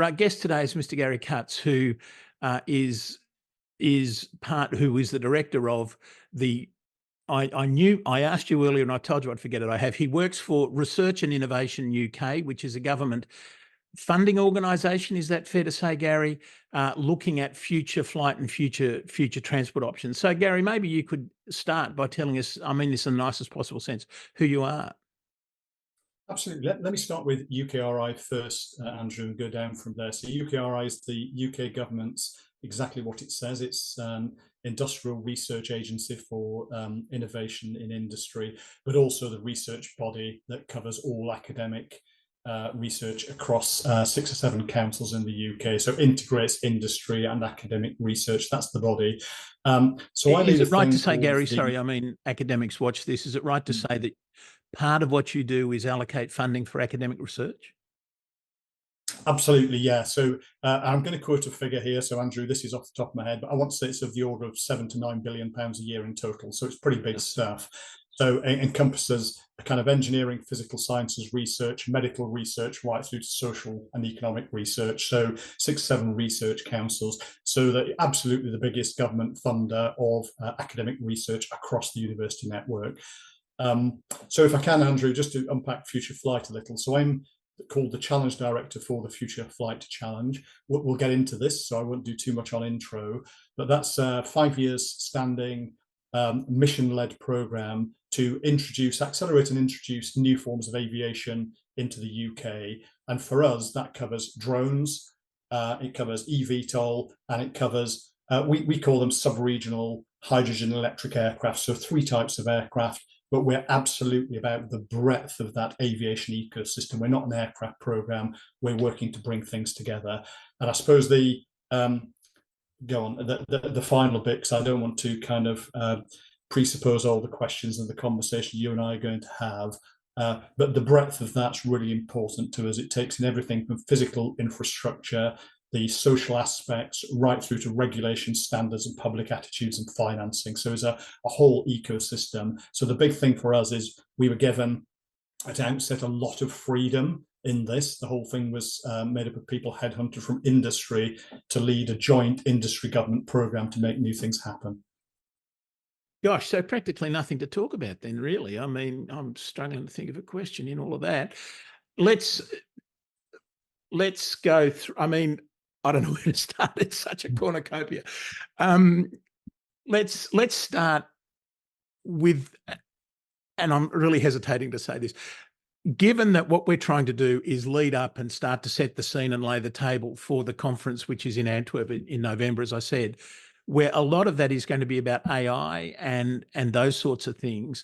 Our guest today is Mr. Gary Cutts, who is the director of the. I asked you earlier, and I told you I'd forget it. He works for Research and Innovation UK, which is a government funding organisation. Is that fair to say, Gary? Looking at future flight and future transport options. So, Gary, maybe you could start by telling us, I mean this in the nicest possible sense, who you are. Absolutely. Let me start with UKRI first, Andrew, and go down from there. So UKRI is the UK government's, exactly what it says. It's industrial research agency for innovation in industry, but also the research body that covers all academic research across 6 or 7 councils in the UK. So integrates industry and academic research. That's the body. So is it right to say, Gary, sorry, I mean, academics watch this. Is it right to say that part of what you do is allocate funding for academic research? Absolutely, yeah. So I'm going to quote a figure here. So Andrew, this is off the top of my head, but I want to say it's of the order of £7 to £9 billion a year in total. So it's pretty big stuff. So it encompasses a kind of engineering, physical sciences research, medical research, right through to social and economic research. So 6, 7 research councils. So that absolutely the biggest government funder of academic research across the university network. So if I can, Andrew, just to unpack Future Flight a little. So I'm called the Challenge Director for the Future Flight Challenge. We'll get into this, so I won't do too much on intro, but that's a 5 years standing mission-led program to accelerate and introduce new forms of aviation into the UK. And for us, that covers drones, it covers eVTOL, and it covers, we call them sub-regional hydrogen electric aircraft. So 3 types of aircraft, but we're absolutely about the breadth of that aviation ecosystem. We're not an aircraft program. We're working to bring things together. And I suppose the final bit, because I don't want to kind of presuppose all the questions and the conversation you and I are going to have. But the breadth of that's really important to us. It takes in everything from physical infrastructure, the social aspects, right through to regulation standards and public attitudes and financing. So it's a whole ecosystem. So the big thing for us is we were given at outset a lot of freedom in this. The whole thing was made up of people headhunted from industry to lead a joint industry government program to make new things happen. Gosh, so practically nothing to talk about then, really. I mean, I'm struggling to think of a question in all of that. Let's go through, I mean, I don't know where to start. It's such a cornucopia. Let's start with, and I'm really hesitating to say this, given that what we're trying to do is lead up and start to set the scene and lay the table for the conference, which is in Antwerp in November, as I said, where a lot of that is going to be about AI and those sorts of things.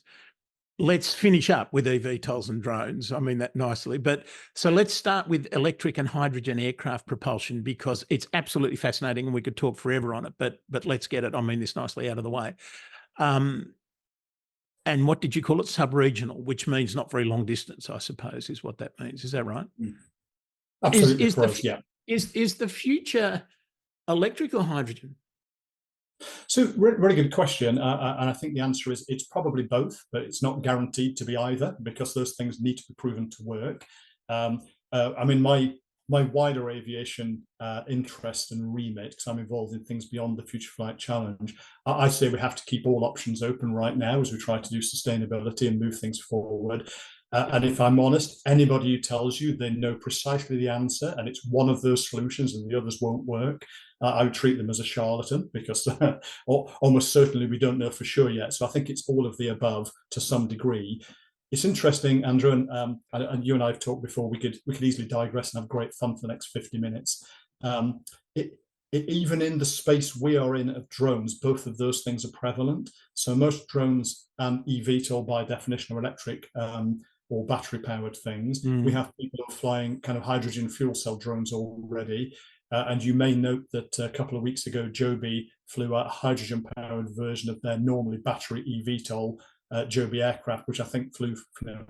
Let's finish up with eVTOLs and drones. I mean that nicely. But so let's start with electric and hydrogen aircraft propulsion, because it's absolutely fascinating and we could talk forever on it, but let's get it, I mean this nicely, out of the way. And what did you call it? Sub-regional, which means not very long distance, I suppose, is what that means. Is that right? Absolutely, is the future electric or hydrogen? So really good question, and I think the answer is it's probably both, but it's not guaranteed to be either, because those things need to be proven to work. I mean, my wider aviation interest and remit, because I'm involved in things beyond the Future Flight Challenge, I say we have to keep all options open right now as we try to do sustainability and move things forward. And if I'm honest, anybody who tells you they know precisely the answer and it's one of those solutions and the others won't work, I would treat them as a charlatan, because almost certainly we don't know for sure yet. So I think it's all of the above to some degree. It's interesting, Andrew, and you and I have talked before. We could easily digress and have great fun for the next 50 minutes. Even in the space we are in of drones, both of those things are prevalent. So most drones, eVTOL by definition, are electric or battery-powered things. We have people who are flying kind of hydrogen fuel cell drones already. And you may note that a couple of weeks ago, Joby flew a hydrogen-powered version of their normally battery eVTOL Joby aircraft, which I think flew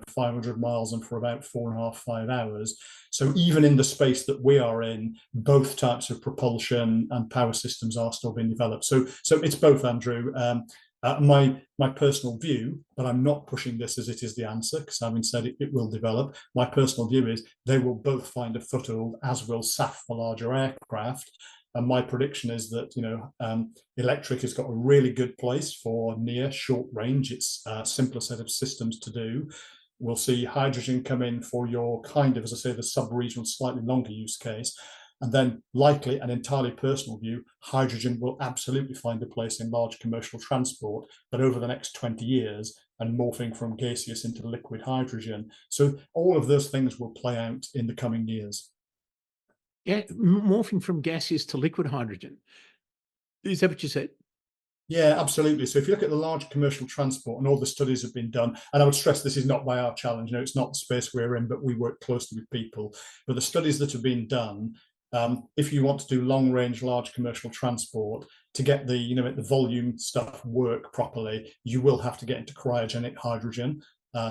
500 miles and for about 4.5 to 5 hours. So even in the space that we are in, both types of propulsion and power systems are still being developed. So it's both, Andrew. My personal view, but I'm not pushing this as it is the answer, because having said it will develop. My personal view is they will both find a foothold, as will SAF for larger aircraft. And my prediction is that, you know, electric has got a really good place for near short range. It's a simpler set of systems to do. We'll see hydrogen come in for your kind of, as I say, the sub-regional, slightly longer use case. And then likely, an entirely personal view, hydrogen will absolutely find a place in large commercial transport, but over the next 20 years and morphing from gaseous into liquid hydrogen. So all of those things will play out in the coming years. Yeah, morphing from gaseous to liquid hydrogen. Is that what you said? Yeah, absolutely. So if you look at the large commercial transport and all the studies have been done, and I would stress this is not by our challenge, you know, it's not the space we're in, but we work closely with people. But the studies that have been done, if you want to do long range, large commercial transport, to get the, you know, the volume stuff work properly, you will have to get into cryogenic hydrogen,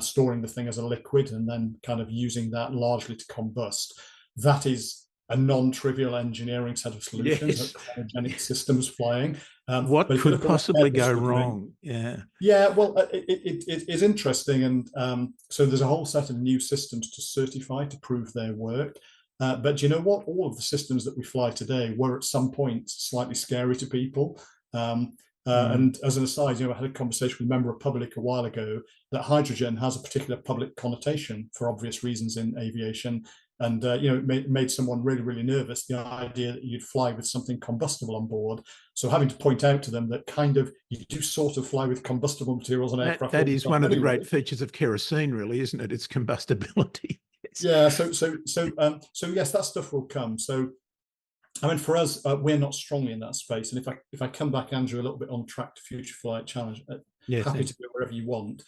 storing the thing as a liquid and then kind of using that largely to combust. That is a non-trivial engineering set of solutions, Yes. cryogenic systems flying. What could possibly go wrong? Yeah. Yeah, well, it is interesting. And so there's a whole set of new systems to certify to prove their work. But you know what? All of the systems that we fly today were at some point slightly scary to people. And as an aside, you know, I had a conversation with a member of public a while ago that hydrogen has a particular public connotation for obvious reasons in aviation. And, you know, it made someone really, really nervous, the idea that you'd fly with something combustible on board. So having to point out to them that kind of you do sort of fly with combustible materials on aircraft. That is one of the great features of kerosene, really, isn't it? Its combustibility. Yes. Yeah. So yes, that stuff will come. So, I mean, for us, we're not strongly in that space. And if I come back, Andrew, a little bit on track to Future Flight Challenge, happy to go wherever you want.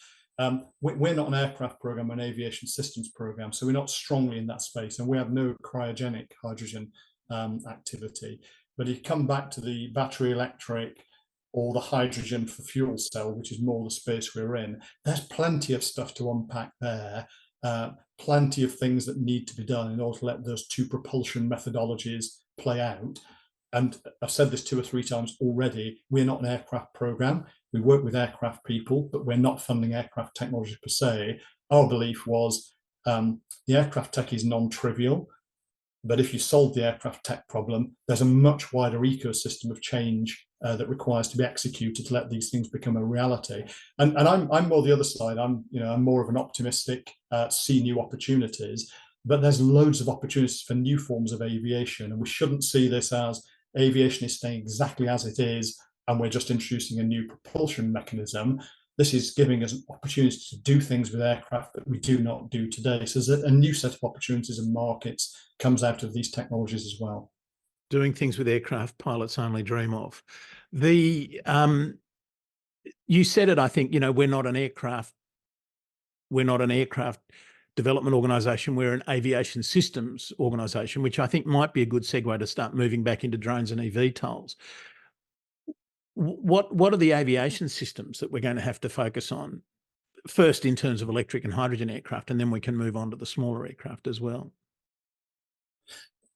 We're not an aircraft program, an aviation systems program, so we're not strongly in that space, and we have no cryogenic hydrogen activity. But if you come back to the battery electric or the hydrogen for fuel cell, which is more the space we're in, there's plenty of stuff to unpack there, plenty of things that need to be done in order to let those two propulsion methodologies play out. And I've said this 2 or 3 times already, we're not an aircraft program. We work with aircraft people, but we're not funding aircraft technology per se. Our belief was the aircraft tech is non-trivial, but if you solve the aircraft tech problem, there's a much wider ecosystem of change that requires to be executed to let these things become a reality. And I'm more the other side. I'm more of an optimistic, see new opportunities, but there's loads of opportunities for new forms of aviation, and we shouldn't see this as aviation is staying exactly as it is and we're just introducing a new propulsion mechanism. This is giving us an opportunity to do things with aircraft that we do not do today. So there's a new set of opportunities and markets comes out of these technologies as well. Doing things with aircraft pilots only dream of. You said it, I think, you know, we're not an aircraft development organisation, we're an aviation systems organisation, which I think might be a good segue to start moving back into drones and eVTOLs. What are the aviation systems that we're going to have to focus on first in terms of electric and hydrogen aircraft, and then we can move on to the smaller aircraft as well?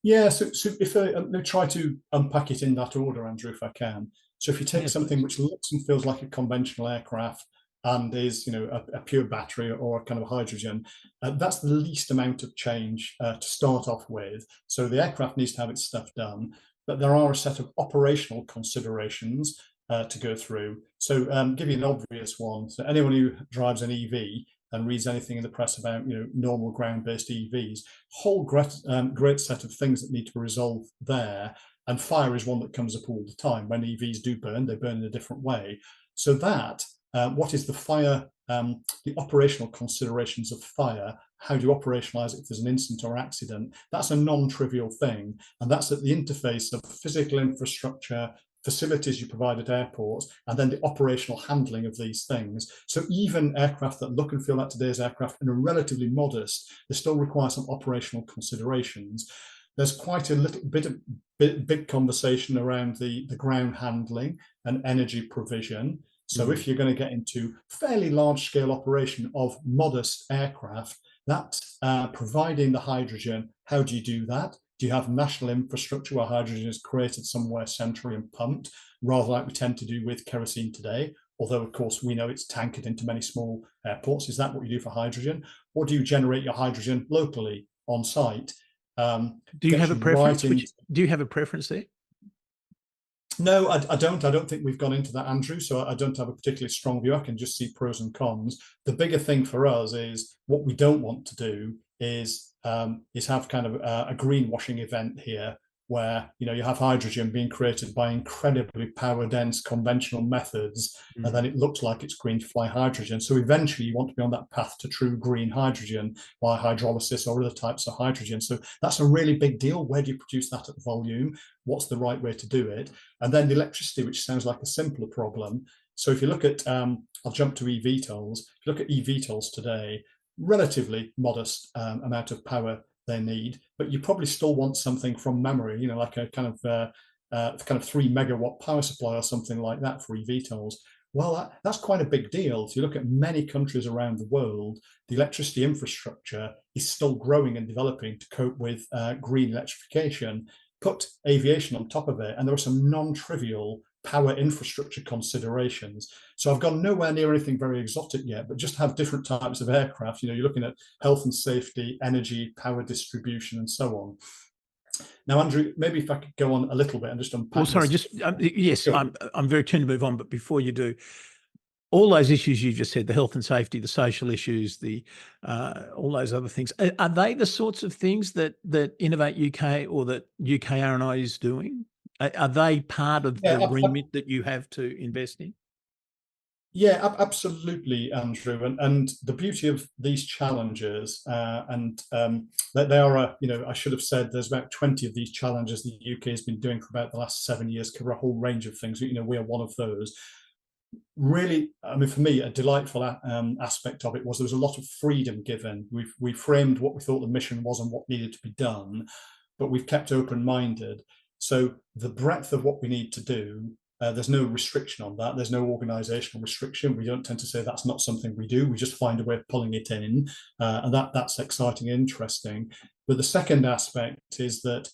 Yeah, so if I try to unpack it in that order, Andrew, if I can. So if you take something which looks and feels like a conventional aircraft and is, you know, a pure battery or a kind of hydrogen, that's the least amount of change to start off with. So the aircraft needs to have its stuff done, but there are a set of operational considerations to go through. So give you an obvious one. So anyone who drives an EV and reads anything in the press about, you know, normal ground-based EVs, whole great set of things that need to be resolved there. And fire is one that comes up all the time. When EVs do burn, they burn in a different way. So that, what is the fire, the operational considerations of fire, how do you operationalize it if there's an incident or accident? That's a non-trivial thing. And that's at the interface of physical infrastructure, facilities you provide at airports, and then the operational handling of these things. So even aircraft that look and feel like today's aircraft and are relatively modest, they still require some operational considerations. There's quite a little big conversation around the ground handling and energy provision. So if you're going to get into fairly large scale operation of modest aircraft, that providing the hydrogen, how do you do that? Do you have national infrastructure where hydrogen is created somewhere centrally and pumped, rather like we tend to do with kerosene today? although of course we know it's tankered into many small airports. Is that what you do for hydrogen? Or do you generate your hydrogen locally on site? Do you have a preference? Do you have a preference there? No, I don't. I don't think we've gone into that, Andrew. So I don't have a particularly strong view. I can just see pros and cons. The bigger thing for us is what we don't want to do is have kind of a greenwashing event here, where you have hydrogen being created by incredibly power dense conventional methods, and then it looks like it's green to fly hydrogen. So eventually you want to be on that path to true green hydrogen by hydrolysis or other types of hydrogen. So that's a really big deal. Where do you produce that at volume? What's the right way to do it? And then the electricity, which sounds like a simpler problem. So if you look at I'll jump to eVTOLs. If you look at eVTOLs today, relatively modest amount of power they need, but you probably still want something from memory, like a kind of 3 megawatt power supply or something like that for eVTOLs. Well, that's quite a big deal. So you look at many countries around the world, the electricity infrastructure is still growing and developing to cope with green electrification. Put aviation on top of it, and there are some non-trivial power infrastructure considerations. So I've gone nowhere near anything very exotic yet, but just have different types of aircraft. You're looking at health and safety, energy, power distribution, and so on. Now, Andrew, maybe if I could go on a little bit and just unpack. Well, sorry, yes, sure. I'm very keen to move on, but before you do, all those issues you just said, the health and safety, the social issues, all those other things, are they the sorts of things that Innovate UK or that UK R&I is doing? Are they part of the remit that you have to invest in? Yeah, absolutely, Andrew. And the beauty of these challenges, that they are, I should have said there's about 20 of these challenges the UK has been doing for about the last 7 years, cover a whole range of things. We are one of those. Really, I mean, for me, a delightful aspect of it was there was a lot of freedom given. We framed what we thought the mission was and what needed to be done, but we've kept open-minded. So the breadth of what we need to do, there's no restriction on that. There's no organizational restriction. We don't tend to say that's not something we do. We just find a way of pulling it in, and that's exciting and interesting. But the second aspect is that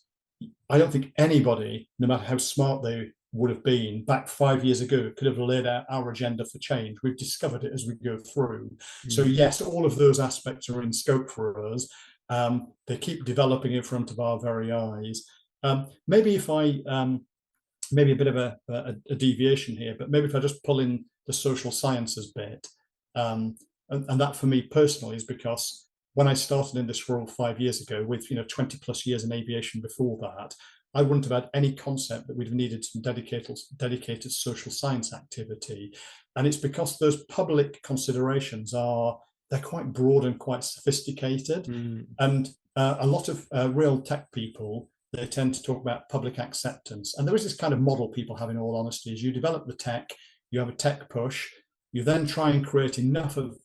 I don't think anybody, no matter how smart they would have been back 5 years ago, could have laid out our agenda for change. We've discovered it as we go through. So yes, all of those aspects are in scope for us. They keep developing in front of our very eyes. Maybe if I, maybe a bit of a deviation here, but maybe if I just pull in the social sciences bit, and that for me personally is because when I started in this role 5 years ago, with 20 plus years in aviation before that, I wouldn't have had any concept that we'd have needed some dedicated social science activity. And it's because those public considerations they're quite broad and quite sophisticated. And a lot of real tech people, they tend to talk about public acceptance. And there is this kind of model people have, in all honesty, is you develop the tech, you have a tech push, you then try and create enough of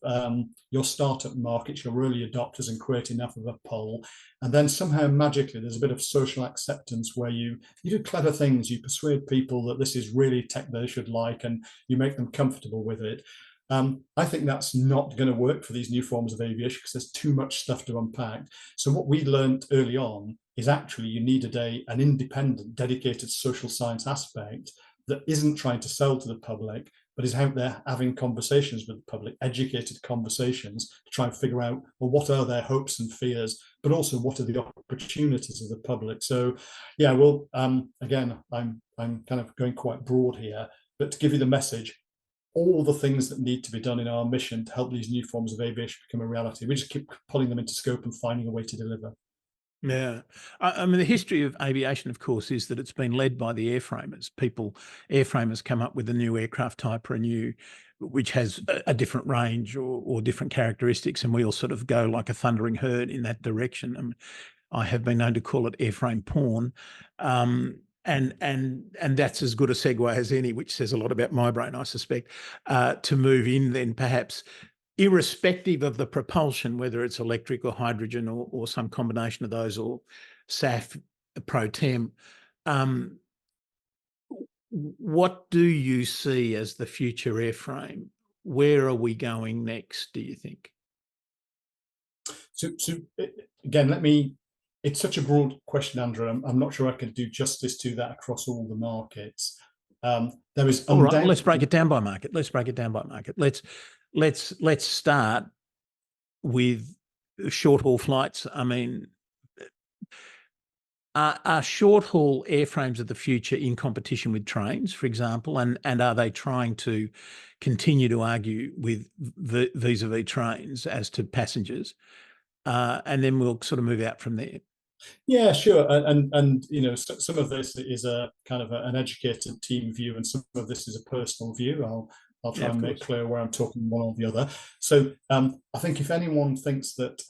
your startup markets, your early adopters, and create enough of a pull. And then somehow magically there's a bit of social acceptance where you do clever things, you persuade people that this is really tech they should like, and you make them comfortable with it. I think that's not going to work for these new forms of aviation because there's too much stuff to unpack. So what we learned early on is actually you need an independent, dedicated social science aspect that isn't trying to sell to the public, but is out there having conversations with the public, educated conversations to try and figure out, well, what are their hopes and fears, but also what are the opportunities of the public. So, yeah, well, again, I'm kind of going quite broad here, but to give you the message, all the things that need to be done in our mission to help these new forms of aviation become a reality, we just keep pulling them into scope and finding a way to deliver. Yeah. I mean, the history of aviation, of course, is that it's been led by the airframers. Airframers come up with a new aircraft type which has a different range or different characteristics, and we all sort of go like a thundering herd in that direction. I have been known to call it airframe porn. And that's as good a segue as any, which says a lot about my brain, I suspect, to move in then perhaps, irrespective of the propulsion, whether it's electric or hydrogen or some combination of those, or SAF pro tem, what do you see as the future airframe? Where are we going next, do you think? So again, it's such a broad question, Andrew. I'm not sure I can do justice to that across all the markets. There is all right. Well, let's undoubtedly. break it down by market. Let's start with short haul flights. I mean, are short haul airframes of the future in competition with trains, for example, and are they trying to continue to argue with vis-a-vis trains as to passengers? And then we'll sort of move out from there. Yeah, sure. And you know, some of this is a kind of an educated team view, and some of this is a personal view. I'll try and make clear where I'm talking one or the other. So I think if anyone thinks that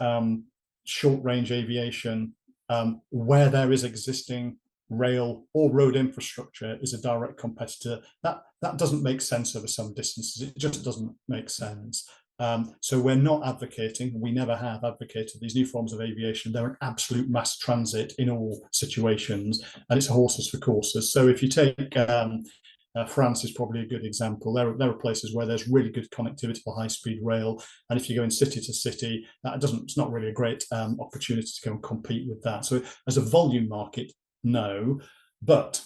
short range aviation, where there is existing rail or road infrastructure, is a direct competitor, that doesn't make sense over some distances. It just doesn't make sense. So we're not advocating, we never have advocated these new forms of aviation. They're an absolute mass transit in all situations, and it's horses for courses. So if you take France is probably a good example. There are places where there's really good connectivity for high-speed rail, and if you're going city to city, it's not really a great opportunity to go and compete with that. So as a volume market, no. But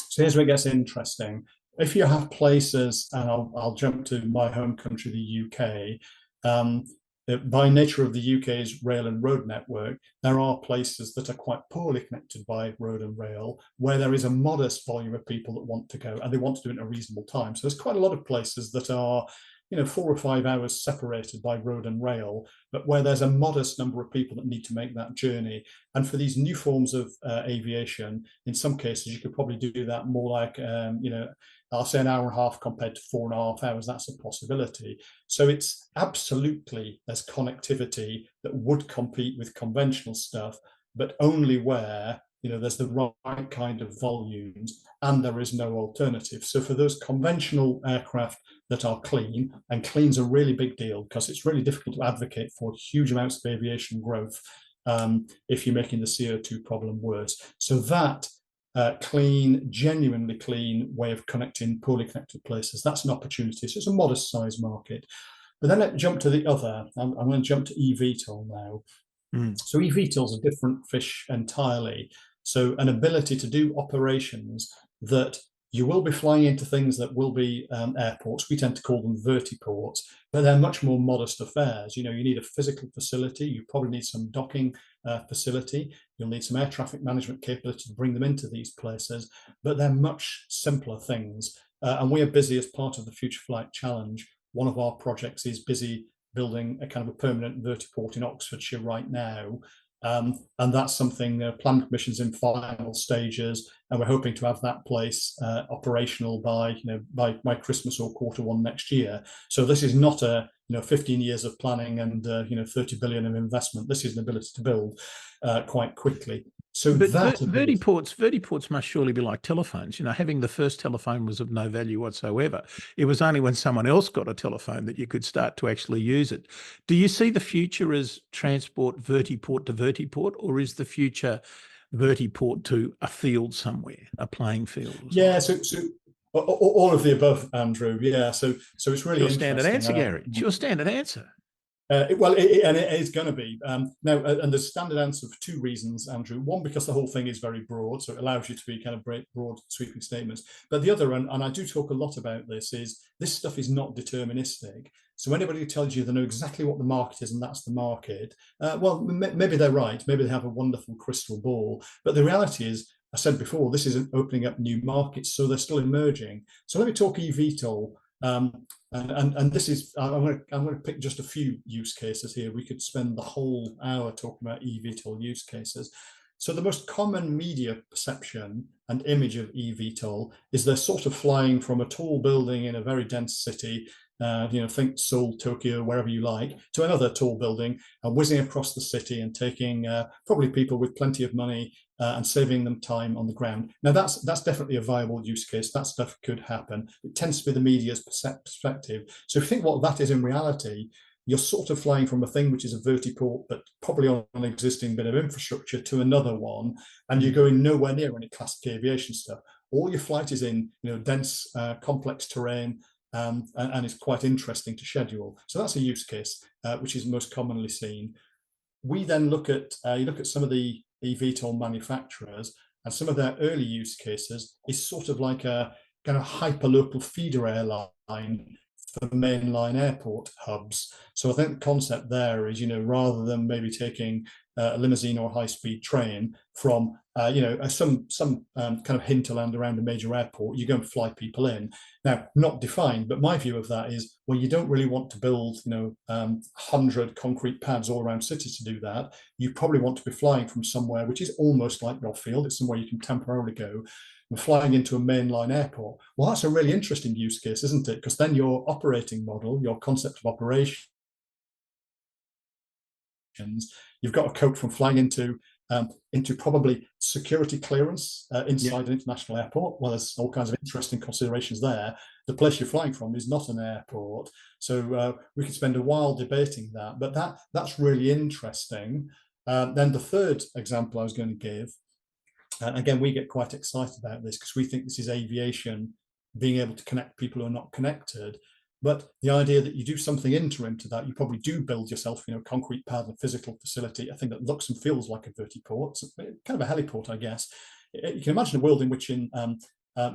so here's where it gets interesting. If you have places, and I'll jump to my home country, the UK, by nature of the UK's rail and road network, there are places that are quite poorly connected by road and rail, where there is a modest volume of people that want to go, and they want to do it in a reasonable time. So there's quite a lot of places that are, you know, 4 or 5 hours separated by road and rail, but where there's a modest number of people that need to make that journey. And for these new forms of aviation, in some cases, you could probably do that more like, you know, I'll say an hour and a half compared to 4.5 hours. That's a possibility. So it's absolutely, there's connectivity that would compete with conventional stuff, but only where, you know, there's the right kind of volumes and there is no alternative. So for those conventional aircraft that are clean, and clean's a really big deal because it's really difficult to advocate for huge amounts of aviation growth if you're making the CO2 problem worse. So that clean, genuinely clean way of connecting poorly connected places, that's an opportunity. So it's a modest size market. But then let's jump to the other. I'm going to jump to eVTOL now. So eVTOL is a different fish entirely. So an ability to do operations that you will be flying into things that will be airports. We tend to call them vertiports, but they're much more modest affairs. You know, you need a physical facility. You probably need some docking facility. You'll need some air traffic management capability to bring them into these places, but they're much simpler things. And we are busy as part of the Future Flight Challenge. One of our projects is busy building a kind of a permanent vertiport in Oxfordshire right now. And that's something planning permission's in final stages, and we're hoping to have that place operational by by Christmas or Q1 next year. So this is not a 15 years of planning and 30 billion of investment. This is an ability to build quite quickly. So but that vertiports must surely be like telephones. You know, having the first telephone was of no value whatsoever. It was only when someone else got a telephone that you could start to actually use it. Do you see the future as transport vertiport to vertiport, or is the future vertiport to a field somewhere, a playing field? Yeah, so all of the above, Andrew. Yeah, so it's really your standard answer, Gary. It's your standard answer. Well, it is going to be now, and the standard answer for 2 reasons, Andrew. One, because the whole thing is very broad, so it allows you to be kind of broad, sweeping statements. But the other, and I do talk a lot about this, is this stuff is not deterministic. So anybody who tells you they know exactly what the market is and that's the market, well, maybe they're right. Maybe they have a wonderful crystal ball. But the reality is, I said before, this isn't opening up new markets, so they're still emerging. So let me talk eVTOL. And this is, I'm going to pick just a few use cases here. We could spend the whole hour talking about eVTOL use cases. So the most common media perception and image of eVTOL is they're sort of flying from a tall building in a very dense city, think Seoul, Tokyo, wherever you like, to another tall building and whizzing across the city and taking probably people with plenty of money and saving them time on the ground. Now that's definitely a viable use case. That stuff could happen. It tends to be the media's perspective. So if you think what that is in reality, you're sort of flying from a thing which is a vertiport, but probably on an existing bit of infrastructure to another one, and you're going nowhere near any classic aviation stuff. All your flight is in dense, complex terrain, and it's quite interesting to schedule. So that's a use case which is most commonly seen. We then look at you look at some of the eVTOL manufacturers, and some of their early use cases is sort of like a kind of hyperlocal feeder airline for mainline airport hubs. So I think the concept there is, rather than maybe taking a limousine or a high-speed train from, some kind of hinterland around a major airport, you go and fly people in. Now, not defined, but my view of that is, well, you don't really want to build, 100 concrete pads all around cities to do that. You probably want to be flying from somewhere which is almost like your field. It's somewhere you can temporarily go. And flying into a mainline airport. Well, that's a really interesting use case, isn't it? Because then your operating model, your concept of operations, you've got a cope from flying into probably security clearance inside an international airport. Well, there's all kinds of interesting considerations there. The place you're flying from is not an airport. So we could spend a while debating that, but that's really interesting. Then the third example I was going to give, again, we get quite excited about this because we think this is aviation being able to connect people who are not connected. But the idea that you do something interim to that, you probably do build yourself, concrete pad and physical facility, I think that looks and feels like a vertiport, it's kind of a heliport, I guess. You can imagine a world in which in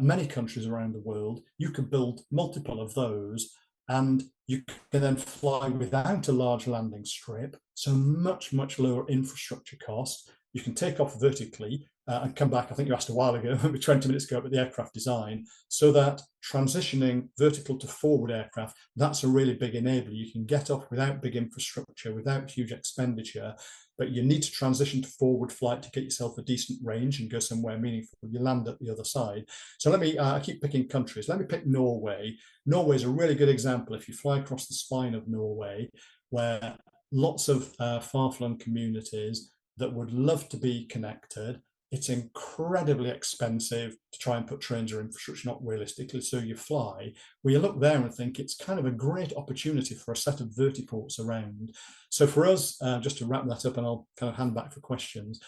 many countries around the world, you could build multiple of those, and you can then fly without a large landing strip, so much, much lower infrastructure cost. You can take off vertically and come back. I think you asked a while ago, maybe 20 minutes ago, about the aircraft design, so that transitioning vertical to forward aircraft, that's a really big enabler. You can get off without big infrastructure, without huge expenditure, but you need to transition to forward flight to get yourself a decent range and go somewhere meaningful. You land at the other side. So let me, I keep picking countries. Let me pick Norway. Norway is a really good example. If you fly across the spine of Norway, where lots of far-flung communities that would love to be connected, it's incredibly expensive to try and put trains or infrastructure, not realistically, so you fly. Well, you look there and think it's kind of a great opportunity for a set of vertiports around. So for us, just to wrap that up, and I'll kind of hand back for questions.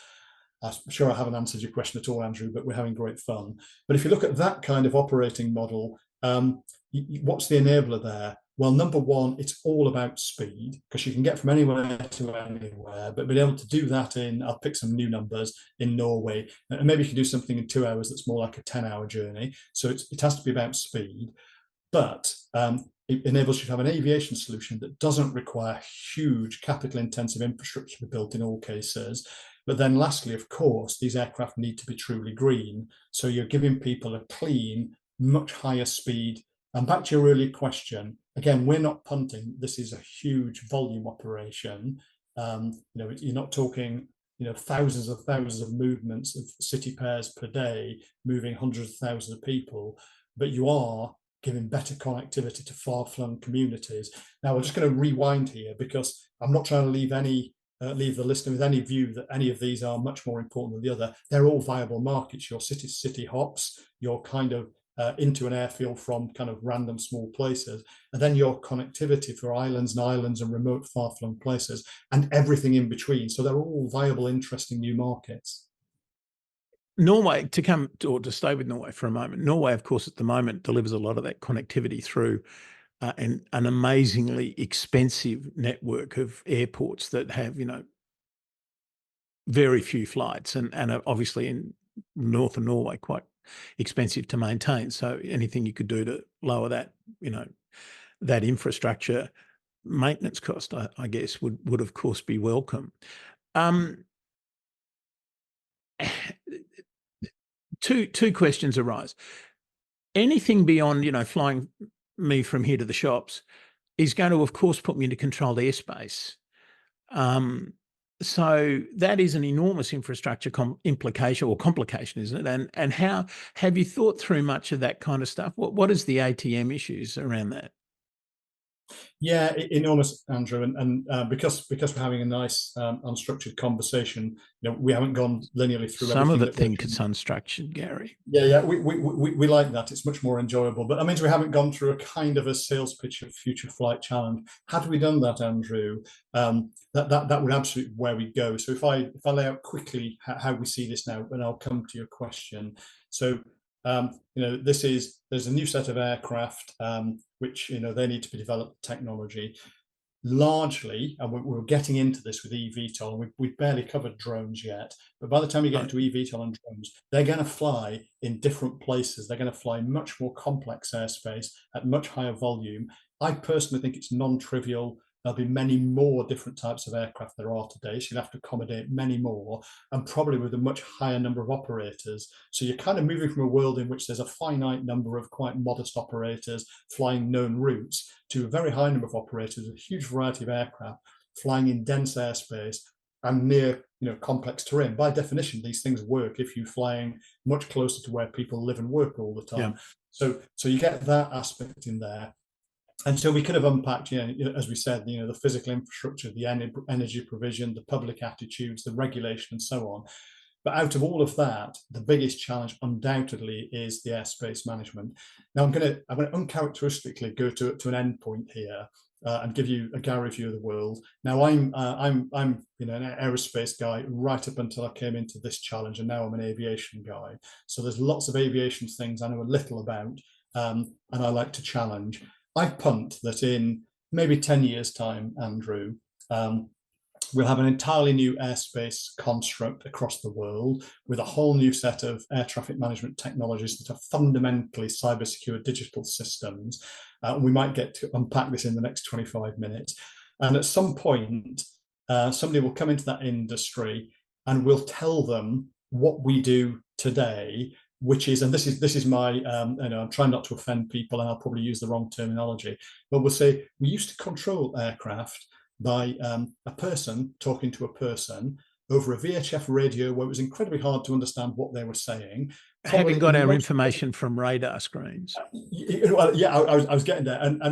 I'm sure I haven't answered your question at all, Andrew, but we're having great fun. But if you look at that kind of operating model, what's the enabler there? Well, number one, it's all about speed, because you can get from anywhere to anywhere, but being able to do that in, I'll pick some new numbers, in Norway, and maybe you can do something in 2 hours that's more like a 10-hour journey. So it has to be about speed, but it enables you to have an aviation solution that doesn't require huge capital intensive infrastructure to be built in all cases. But then lastly, of course, these aircraft need to be truly green. So you're giving people a clean, much higher speed. And back to your earlier question, again, we're not punting. This is a huge volume operation. You're not talking, thousands of movements of city pairs per day, moving hundreds of thousands of people, but you are giving better connectivity to far-flung communities. Now, we're just going to rewind here, because I'm not trying to leave the listener with any view that any of these are much more important than the other. They're all viable markets. Your city-to-city hops, your kind of into an airfield from kind of random small places, and then your connectivity for islands and remote far-flung places, and everything in between. So they're all viable, interesting new markets. Norway, to stay with Norway for a moment, Norway, of course, at the moment delivers a lot of that connectivity through an amazingly expensive network of airports that have, very few flights, and are obviously in north of Norway quite expensive to maintain. So anything you could do to lower that, that infrastructure maintenance cost, I guess, would of course be welcome. Two questions arise. Anything beyond, flying me from here to the shops is going to, of course, put me into controlled airspace. So that is an enormous infrastructure implication or complication, isn't it? And how have you thought through much of that kind of stuff? What is the ATM issues around that? Yeah, enormous, Andrew, and because we're having a nice unstructured conversation, we haven't gone linearly through some everything. Of it think it's unstructured, Gary. Yeah, we like that. It's much more enjoyable. But that means we haven't gone through a kind of a sales pitch of Future Flight Challenge. Had we done that, Andrew, that would absolutely where we go. So if I lay out quickly how we see this now, and I'll come to your question. So there's a new set of aircraft which they need to be developed technology. largely, and we're getting into this with eVTOL, and we've barely covered drones yet, but by the time you get into eVTOL and drones, they're going to fly in different places. They're going to fly much more complex airspace at much higher volume. I personally think it's non-trivial. There'll be many more different types of aircraft there are today, so you'll have to accommodate many more, and probably with a much higher number of operators. So you're kind of moving from a world in which there's a finite number of quite modest operators flying known routes to a very high number of operators, a huge variety of aircraft flying in dense airspace and near, complex terrain. By definition, these things work if you're flying much closer to where people live and work all the time. Yeah. So you get that aspect in there. And so we could have unpacked, as we said, the physical infrastructure, the energy provision, the public attitudes, the regulation, and so on. But out of all of that, the biggest challenge undoubtedly is the airspace management. Now I'm going to uncharacteristically go to an end point here and give you a Gary view of the world. Now I'm an aerospace guy right up until I came into this challenge, and now I'm an aviation guy. So there's lots of aviation things I know a little about, and I like to challenge. I punt that in maybe 10 years' time, Andrew, we'll have an entirely new airspace construct across the world with a whole new set of air traffic management technologies that are fundamentally cyber-secure digital systems. We might get to unpack this in the next 25 minutes. And at some point, somebody will come into that industry and we'll tell them what we do today, which is, and this is my, I'm trying not to offend people, and I'll probably use the wrong terminology, but we'll say we used to control aircraft by a person talking to a person over a VHF radio where it was incredibly hard to understand what they were saying. Having got our information from radar screens. Well, yeah, I was getting there, and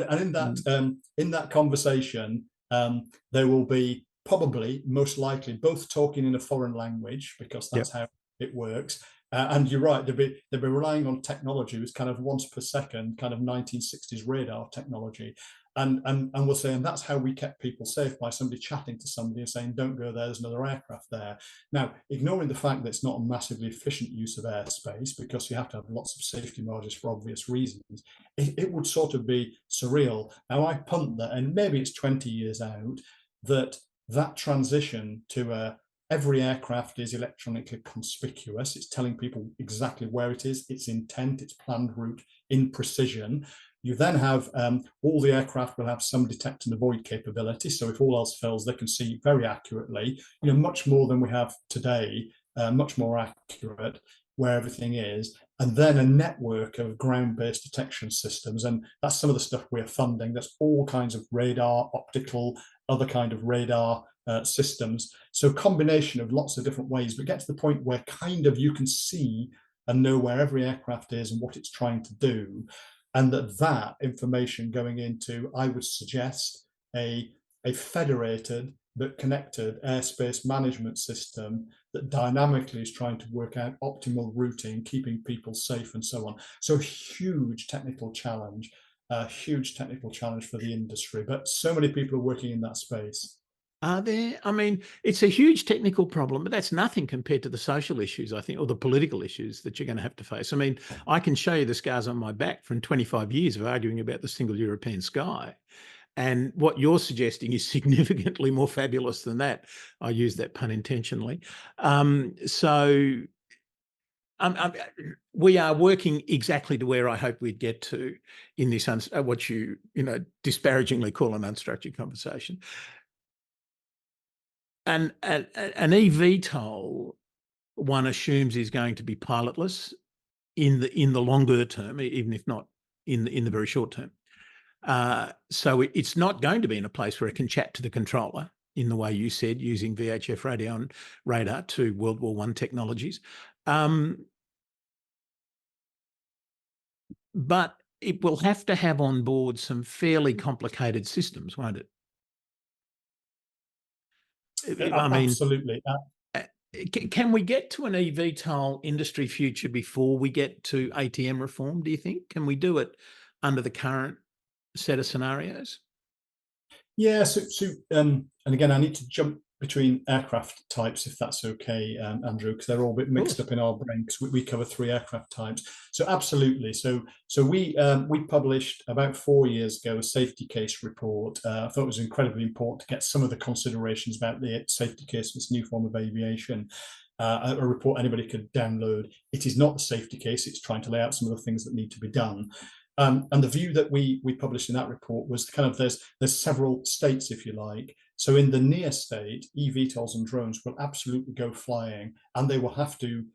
in that conversation, there will be probably most likely both talking in a foreign language, because that's how it works. And you're right, they'll be relying on technology with kind of once per second, kind of 1960s radar technology. And we'll say, and that's how we kept people safe, by somebody chatting to somebody and saying, don't go there, there's another aircraft there. Now, ignoring the fact that it's not a massively efficient use of airspace, because you have to have lots of safety margins for obvious reasons, it would sort of be surreal. Now, I punt that, and maybe it's 20 years out, that transition to every aircraft is electronically conspicuous. It's telling people exactly where it is, its intent, its planned route in precision. You then have all the aircraft will have some detect and avoid capability. So if all else fails, they can see very accurately, much more than we have today, much more accurate where everything is. And then a network of ground-based detection systems. And that's some of the stuff we're funding. That's all kinds of radar, optical, other kind of radar systems. So a combination of lots of different ways, but get to the point where kind of you can see and know where every aircraft is and what it's trying to do. And that information going into, I would suggest, a federated but connected airspace management system that dynamically is trying to work out optimal routing, keeping people safe, and so on. So huge technical challenge for the industry, but so many people are working in that space. Are there? I mean, it's a huge technical problem, but that's nothing compared to the social issues, I think, or the political issues that you're going to have to face. I mean, I can show you the scars on my back from 25 years of arguing about the single European sky. And what you're suggesting is significantly more fabulous than that. I use that pun intentionally. We are working exactly to where I hope we'd get to in this, what you disparagingly call an unstructured conversation. And an eVTOL, one assumes, is going to be pilotless in the longer term, even if not in the very short term. So it's not going to be in a place where it can chat to the controller in the way you said, using VHF radio and radar to World War I technologies. But it will have to have on board some fairly complicated systems, won't it? Absolutely. Can we get to an eVTOL industry future before we get to ATM reform, do you think? Can we do it under the current set of scenarios? Yeah, and again, I need to jump between aircraft types, if that's okay, Andrew, because they're all a bit mixed up in our brain, because we cover 3 aircraft types. So absolutely. So we published about 4 years ago a safety case report. I thought it was incredibly important to get some of the considerations about the safety case of this new form of aviation. A report anybody could download. It is not the safety case. It's trying to lay out some of the things that need to be done. And the view that we published in that report was kind of there's several states, if you like. So in the near state, eVTOLs and drones will absolutely go flying, and they will have to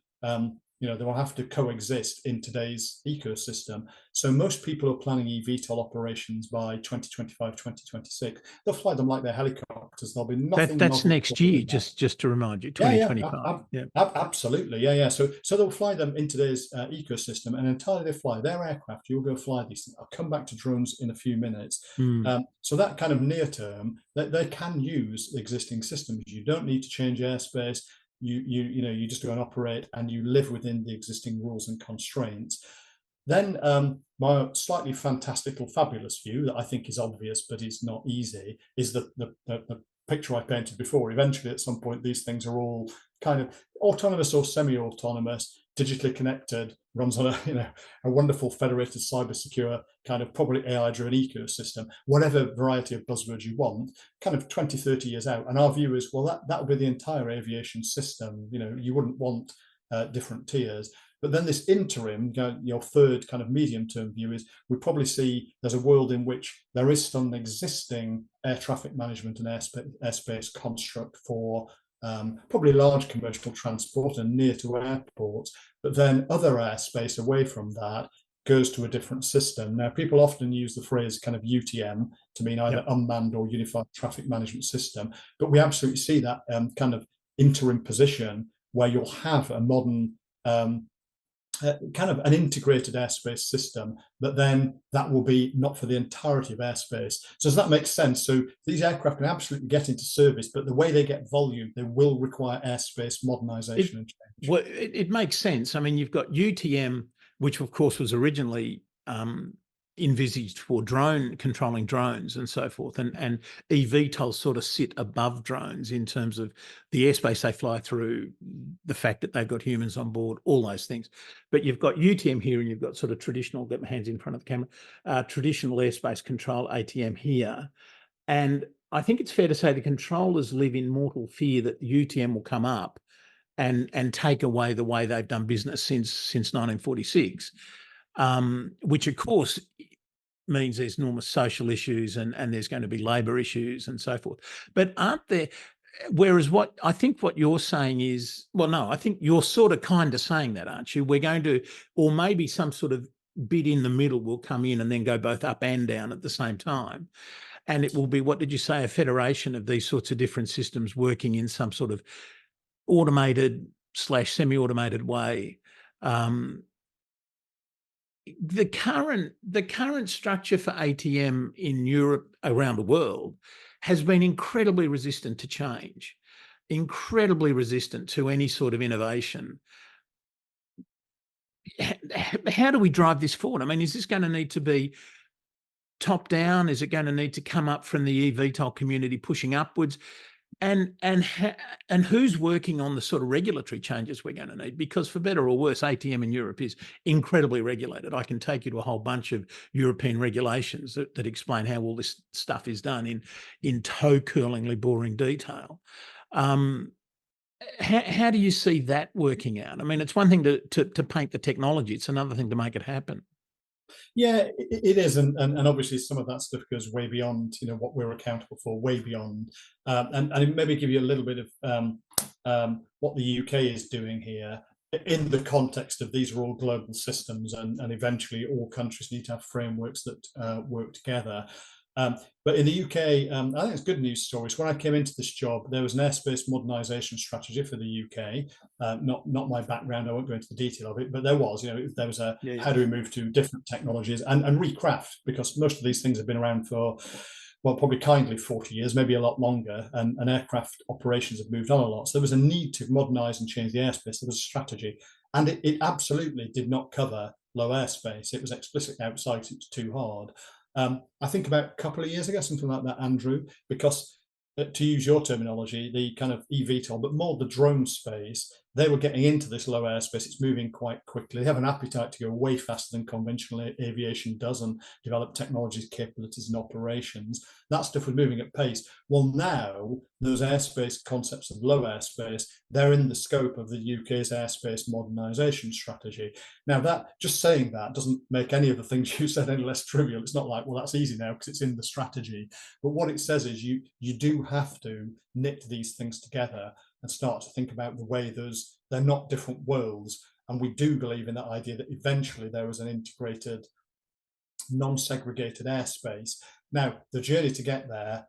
they will have to coexist in today's ecosystem. So most people are planning eVTOL operations by 2025, 2026. They'll fly them like they're helicopters. There'll be nothing. That's next year, just to remind you, 2025. Absolutely. Yeah. So they'll fly them in today's ecosystem, and entirely they fly their aircraft. You'll go fly these things. I'll come back to drones in a few minutes. So that kind of near term, they can use the existing systems. You don't need to change airspace. You just go and operate, and you live within the existing rules and constraints. Then my slightly fantastical, fabulous view that I think is obvious, but it's not easy, is the picture I painted before. Eventually, at some point, these things are all kind of autonomous or semi-autonomous, digitally connected, runs on a wonderful federated, cyber-secure kind of probably AI-driven ecosystem, whatever variety of buzzwords you want, kind of 20, 30 years out. And our view is, well, that would be the entire aviation system. You wouldn't want different tiers. But then this interim, your third kind of medium-term view is we probably see there's a world in which there is still an existing air traffic management and airspace construct for probably large commercial transport and near to airports, but then other airspace away from that goes to a different system. Now, people often use the phrase kind of UTM to mean either unmanned or unified traffic management system, but we absolutely see that kind of interim position where you'll have a modern kind of an integrated airspace system, but then that will be not for the entirety of airspace. So does that make sense? So these aircraft can absolutely get into service, but the way they get volume, they will require airspace modernization and change. Well, it makes sense. I mean, you've got UTM, which of course was originally envisaged for controlling drones and so forth, and eVTOLs sort of sit above drones in terms of the airspace they fly through, the fact that they've got humans on board, all those things. But you've got UTM here, and you've got sort of traditional, get my hands in front of the camera, traditional airspace control, ATM here. And I think it's fair to say the controllers live in mortal fear that the UTM will come up and take away the way they've done business since 1946. Which of course means there's enormous social issues and there's going to be labour issues and so forth. But aren't there, whereas what you're saying is, well, no, I think you're sort of kind of saying that, aren't you? We're going to, or maybe some sort of bit in the middle will come in and then go both up and down at the same time. And it will be, what did you say, a federation of these sorts of different systems working in some sort of automated / semi-automated way. The current structure for ATM in Europe, around the world, has been incredibly resistant to change, incredibly resistant to any sort of innovation. How do we drive this forward? I mean, is this going to need to be top down? Is it going to need to come up from the eVTOL community pushing upwards? And who's working on the sort of regulatory changes we're going to need? Because for better or worse, ATM in Europe is incredibly regulated. I can take you to a whole bunch of European regulations that explain how all this stuff is done in toe-curlingly boring detail. How do you see that working out? I mean, it's one thing to paint the technology; it's another thing to make it happen. Yeah, it is, and obviously some of that stuff goes way beyond what we're accountable for, way beyond, and maybe give you a little bit of what the UK is doing here in the context of these are all global systems, and eventually all countries need to have frameworks that work together. But in the UK, I think it's good news stories. When I came into this job, there was an airspace modernisation strategy for the UK. Not my background, I won't go into the detail of it, but there was, there was a how do we move to different technologies and recraft, because most of these things have been around for, well, probably kindly 40 years, maybe a lot longer, and aircraft operations have moved on a lot. So there was a need to modernise and change the airspace. There was a strategy, and it absolutely did not cover low airspace. It was explicitly outside, it was too hard. I think about a couple of years ago, something like that, Andrew, because to use your terminology, the kind of eVTOL, but more the drone space. They were getting into this low airspace. It's moving quite quickly. They have an appetite to go way faster than conventional aviation does and develop technologies, capabilities, and operations. That stuff was moving at pace. Well, now those airspace concepts of low airspace, they're in the scope of the UK's airspace modernisation strategy. Now, that just saying that doesn't make any of the things you said any less trivial. It's not like, well, that's easy now because it's in the strategy. But what it says is you do have to knit these things together and start to think about the way they're not different worlds. And we do believe in that idea that eventually there is an integrated, non-segregated airspace. Now, the journey to get there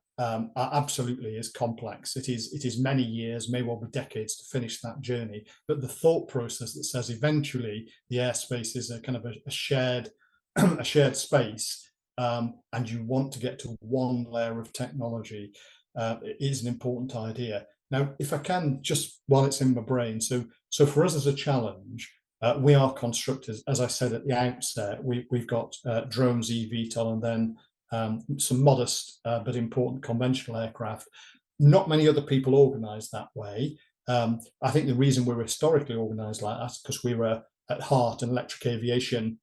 absolutely is complex. It is many years, may well be decades to finish that journey. But the thought process that says eventually the airspace is a kind of a shared a shared space, and you want to get to one layer of technology, is an important idea. Now, if I can, just while it's in my brain, so for us as a challenge, we are constructors. As I said at the outset, we've got drones, eVTOL, and then some modest but important conventional aircraft. Not many other people organise that way. I think the reason we're historically organised like that is because we were at heart an electric aviation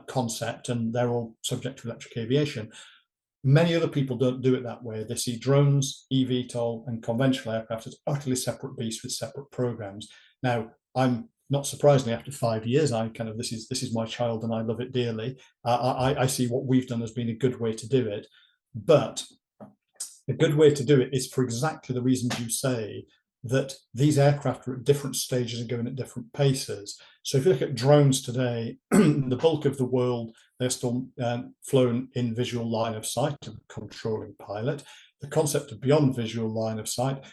concept, and they're all subject to electric aviation. Many other people don't do it that way. They see drones, eVTOL, and conventional aircraft as utterly separate beasts with separate programs. Now, I'm not surprisingly, after 5 years, this is my child and I love it dearly. I see what we've done as being a good way to do it, but a good way to do it is for exactly the reasons you say, that these aircraft are at different stages and going at different paces. So if you look at drones today, the bulk of the world, they're still flown in visual line of sight of a controlling pilot. The concept of beyond visual line of sight,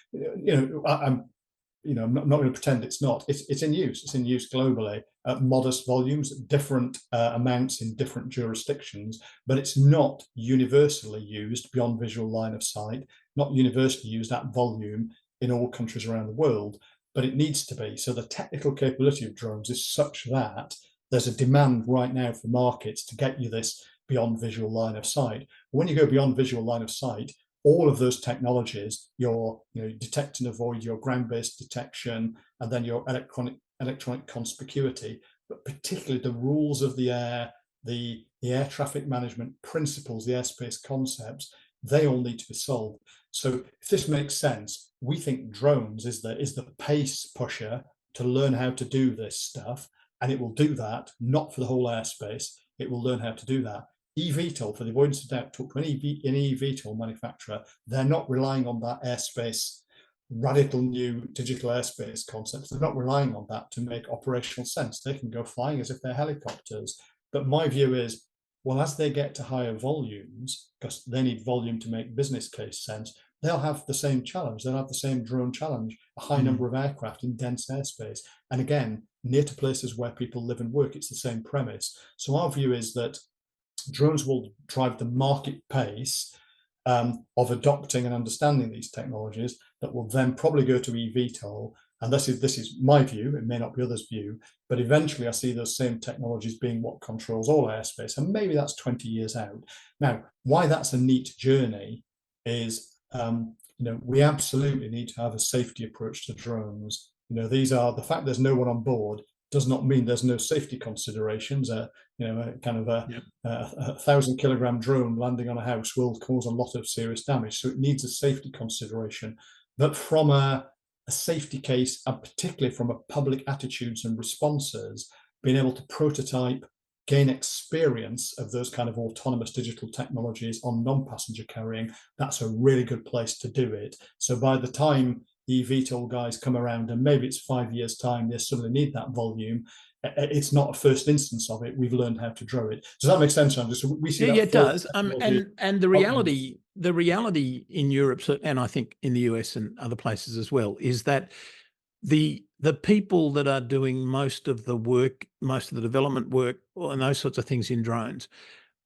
I'm not going to pretend it's not. It's in use. It's in use globally at modest volumes, different amounts in different jurisdictions, but it's not universally used beyond visual line of sight, not universally used at volume in all countries around the world, but it needs to be. So the technical capability of drones is such that there's a demand right now for markets to get you this beyond visual line of sight. When you go beyond visual line of sight, all of those technologies, your detect and avoid, your ground-based detection, and then your electronic conspicuity, but particularly the rules of the air, the air traffic management principles, the airspace concepts, they all need to be solved. So if this makes sense, we think drones is the pace pusher to learn how to do this stuff, and it will do that not for the whole airspace. It will learn how to do that. eVTOL, for the avoidance of doubt, talk to any eVTOL manufacturer, they're not relying on that airspace, radical new digital airspace concepts. They're not relying on that to make operational sense. They can go flying as if they're helicopters. But my view is, well, as they get to higher volumes, because they need volume to make business case sense, they'll have the same challenge. They'll have the same drone challenge, a high number of aircraft in dense airspace. And again, near to places where people live and work, it's the same premise. So our view is that drones will drive the market pace of adopting and understanding these technologies that will then probably go to eVTOL. And this is my view, it may not be others' view, but eventually I see those same technologies being what controls all airspace. And maybe that's 20 years out. Now, why that's a neat journey is, we absolutely need to have a safety approach to drones. The fact there's no one on board does not mean there's no safety considerations. A 1,000-kilogram drone landing on a house will cause a lot of serious damage. So it needs a safety consideration. But from a safety case, and particularly from a public attitudes and responses, being able to prototype, gain experience of those kind of autonomous digital technologies on non-passenger carrying, that's a really good place to do it. So by the time the eVTOL guys come around, and maybe it's 5 years' time, they suddenly need that volume, it's not a first instance of it. We've learned how to draw it. Does that make sense, Andrew? So we see it does. And the reality in Europe, and I think in the US and other places as well, is that the people that are doing most of the work, most of the development work, and those sorts of things in drones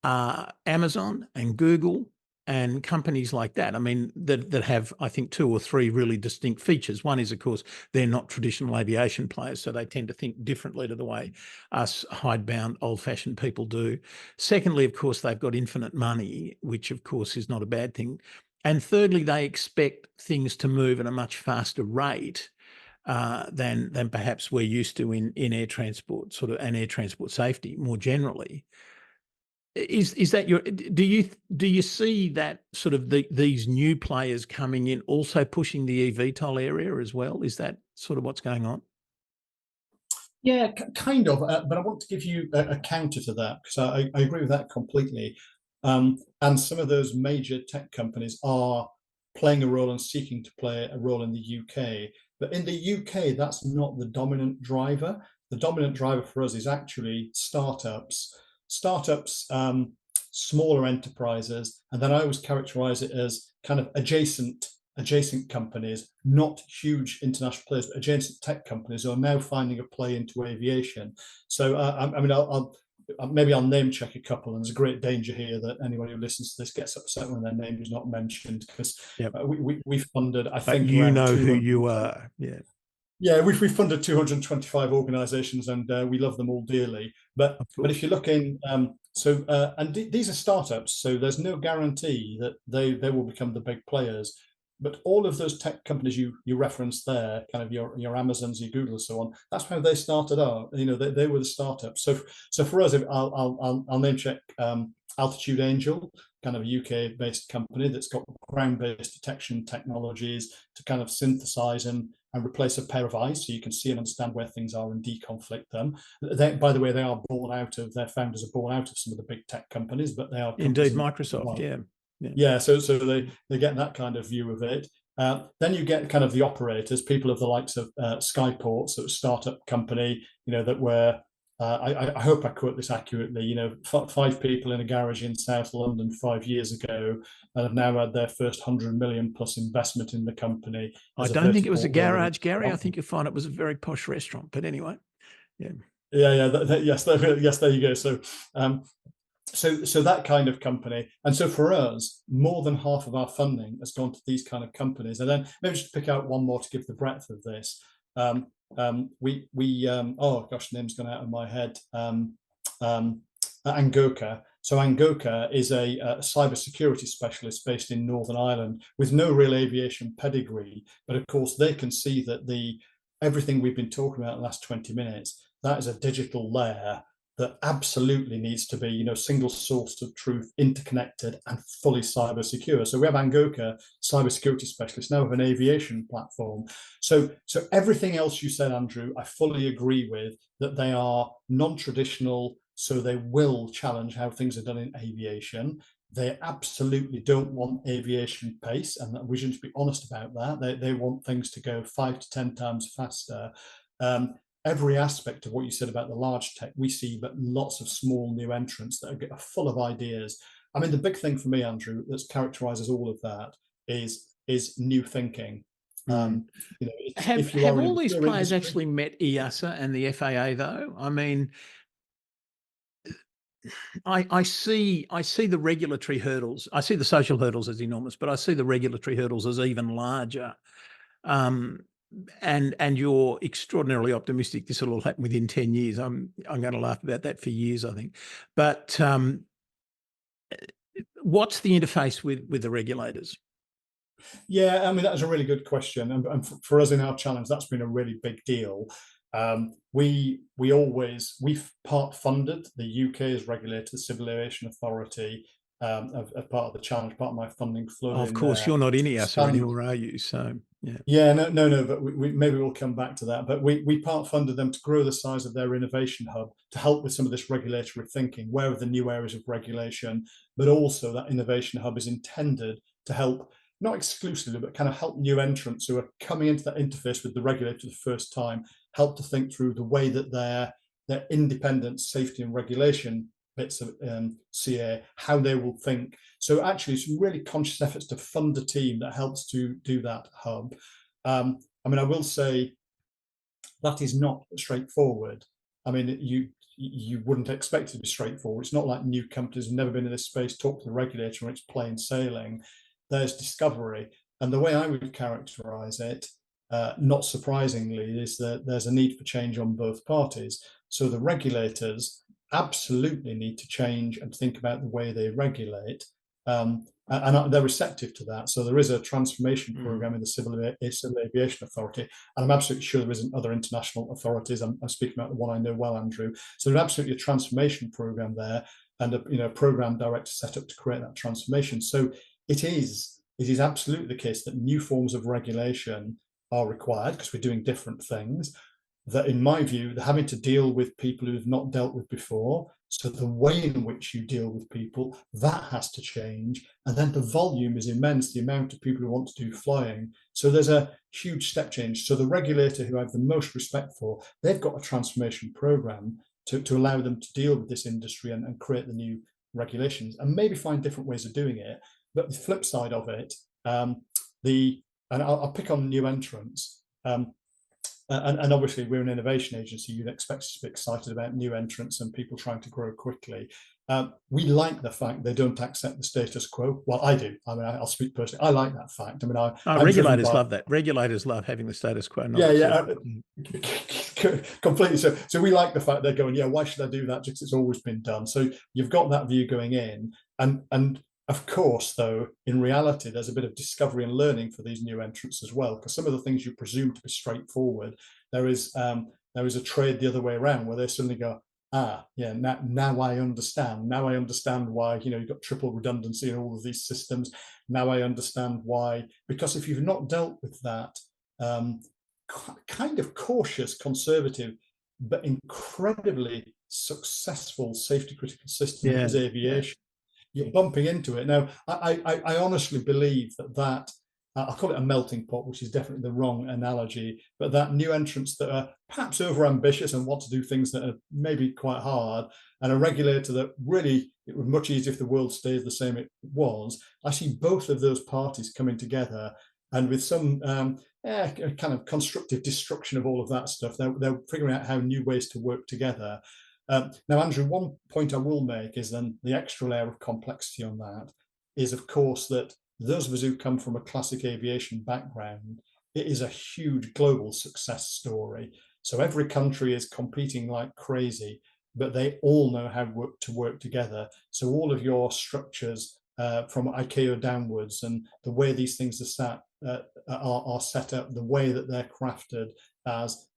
are Amazon and Google and companies like that. I mean, that have, I think, 2 or 3 really distinct features. One is, of course, they're not traditional aviation players, so they tend to think differently to the way us hidebound, old-fashioned people do. Secondly, of course, they've got infinite money, which, of course, is not a bad thing. And thirdly, they expect things to move at a much faster rate than perhaps we're used to in air transport, sort of, and air transport safety more generally. Is that your? Do you see that sort of these new players coming in also pushing the eVTOL area as well? Is that sort of what's going on? Yeah, kind of. But I want to give you a counter to that, because I agree with that completely. And some of those major tech companies are playing a role and seeking to play a role in the UK. But in the UK, that's not the dominant driver. The dominant driver for us is actually startups, smaller enterprises, and then I always characterize it as kind of adjacent companies, not huge international players, but adjacent tech companies who are now finding a play into aviation. So I mean, maybe I'll name check a couple, and there's a great danger here that anyone who listens to this gets upset when their name is not mentioned, because Yep. we funded, I think, you around know who you are. Yeah. Yeah, we've funded 225 organisations, and we love them all dearly. But if you look in, these are startups, so there's no guarantee that they will become the big players. But all of those tech companies you referenced there, kind of your Amazons, your Google, and so on, that's how they started out. You know, they were the startups. So for us, I'll name check Altitude Angel, kind of a UK-based company that's got ground-based detection technologies to kind of synthesize and replace a pair of eyes, so you can see and understand where things are and deconflict them. By the way, they are born out of, their founders are born out of some of the big tech companies, but they are indeed Microsoft. Yeah. So they get that kind of view of it. Then you get kind of the operators, people of the likes of Skyport, so a startup company, you know, that were I hope I quote this accurately, you know, 5 people in a garage in South London 5 years ago, and have now had their first 100 million plus investment in the company. I don't think it was a garage, Gary. I think you'll find it was a very posh restaurant. But anyway, yeah. Yes, there you go. So so that kind of company. And so for us, more than half of our funding has gone to these kind of companies. And then maybe just pick out one more to give the breadth of this. Oh gosh, the name's gone out of my head. Angoka. So Angoka is a cybersecurity specialist based in Northern Ireland with no real aviation pedigree, but of course they can see that everything we've been talking about in the last 20 minutes, that is a digital layer that absolutely needs to be, you know, single source of truth, interconnected and fully cyber secure. So we have Angoka, cybersecurity specialists, now have an aviation platform. So everything else you said, Andrew, I fully agree with, that they are non-traditional, so they will challenge how things are done in aviation. They absolutely don't want aviation pace, and we should be honest about that. They want things to go 5 to 10 times faster. Every aspect of what you said about the large tech, we see, but lots of small new entrants that are full of ideas. I mean, the big thing for me, Andrew, that characterizes all of that is new thinking. You know, have all these players actually met EASA and the FAA though? I mean, I see the regulatory hurdles. I see the social hurdles as enormous, but I see the regulatory hurdles as even larger. And you're extraordinarily optimistic this will all happen within 10 years. I'm going to laugh about that for years, I think. But what's the interface with the regulators? Yeah, I mean, that's a really good question. And for us in our challenge, that's been a really big deal. We've part funded the UK's regulator, the Civil Aviation Authority, as part of the challenge. Part of my funding flowed in. Of course, you're not in EASA anymore, are you? So yeah. Yeah, no. But maybe we'll come back to that. But we part funded them to grow the size of their innovation hub to help with some of this regulatory thinking. Where are the new areas of regulation? But also that innovation hub is intended to help, not exclusively, but kind of help new entrants who are coming into that interface with the regulator for the first time, help to think through the way that their independent safety and regulation bits of CA, how they will think. So actually some really conscious efforts to fund a team that helps to do that hub. I mean, I will say that is not straightforward. I mean, you wouldn't expect it to be straightforward. It's not like new companies have never been in this space, talk to the regulator, and it's plain sailing. There's discovery. And the way I would characterize it, not surprisingly, is that there's a need for change on both parties. So the regulators absolutely need to change and think about the way they regulate. and they're receptive to that. So there is a transformation program in the Civil Aviation Authority, and I'm absolutely sure there isn't other international authorities. I'm speaking about the one I know well, Andrew. So there's absolutely a transformation program there, and a program director set up to create that transformation. So it is absolutely the case that new forms of regulation are required because we're doing different things. That, in my view, they're having to deal with people who've not dealt with before. So the way in which you deal with people, that has to change. And then the volume is immense, the amount of people who want to do flying. So there's a huge step change. So the regulator who I have the most respect for, they've got a transformation program to allow them to deal with this industry and create the new regulations and maybe find different ways of doing it. But the flip side of it, and I'll pick on new entrants. And obviously we're an innovation agency. You'd expect us to be excited about new entrants and people trying to grow quickly. We like the fact they don't accept the status quo. Well, I do. I mean, I'll speak personally. I like that fact. I mean, regulators love that. Regulators love having the status quo. Completely. So we like the fact they're going, yeah, why should I do that? Just it's always been done. So you've got that view going in, and of course, though, in reality, there's a bit of discovery and learning for these new entrants as well, because some of the things you presume to be straightforward, there is a trade the other way around where they suddenly go, yeah, now I understand. Now I understand why, you've got triple redundancy in all of these systems. Now I understand why, because if you've not dealt with that kind of cautious, conservative, but incredibly successful safety critical system as aviation, you're bumping into it. Now, I honestly believe that I'll call it a melting pot, which is definitely the wrong analogy, but that new entrants that are perhaps overambitious and want to do things that are maybe quite hard, and a regulator that really, it would be much easier if the world stays the same it was. I see both of those parties coming together, and with some kind of constructive destruction of all of that stuff, they're figuring out how new ways to work together. Now, Andrew, one point I will make is then the extra layer of complexity on that is, of course, that those of us who come from a classic aviation background, it is a huge global success story. So every country is competing like crazy, but they all know how to work together. So all of your structures from ICAO downwards and the way these things are set up, the way that they're crafted as,